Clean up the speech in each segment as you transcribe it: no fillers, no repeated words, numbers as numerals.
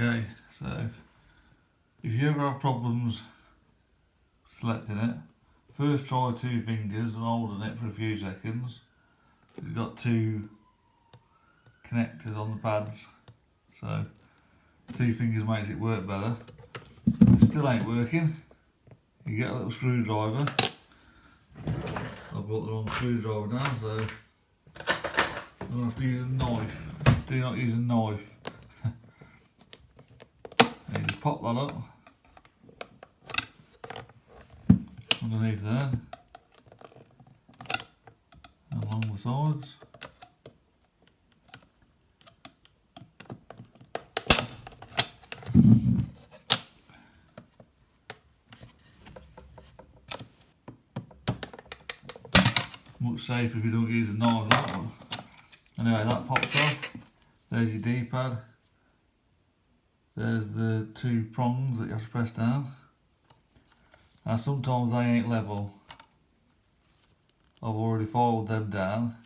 Okay, so if you ever have problems selecting it, first try 2 fingers and holding it for a few seconds. You've got 2 connectors on the pads, so 2 fingers makes it work better. If it still ain't working, you get a little screwdriver. I brought the wrong screwdriver down, so I'm going to have to use a knife. Do not use a knife. You just pop that up underneath there, along the sides. Much safer if you don't use a knife, that one. Anyway, that pops off. There's your D-pad. There's the 2 prongs that you have to press down. Now sometimes they ain't level. I've already folded them down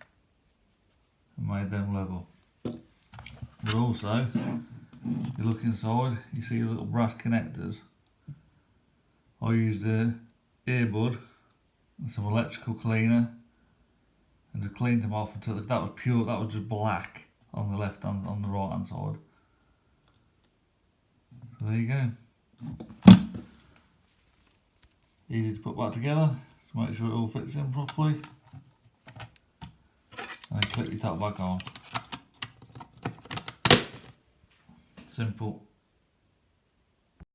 and made them level. But also, you look inside, you see little brass connectors. I used a earbud and some electrical cleaner and just cleaned them off until that was pure, that was just black on the left hand, on the right hand side. So there you go. Easy to put back together, to make sure it all fits in properly. And then clip your top back on. Simple.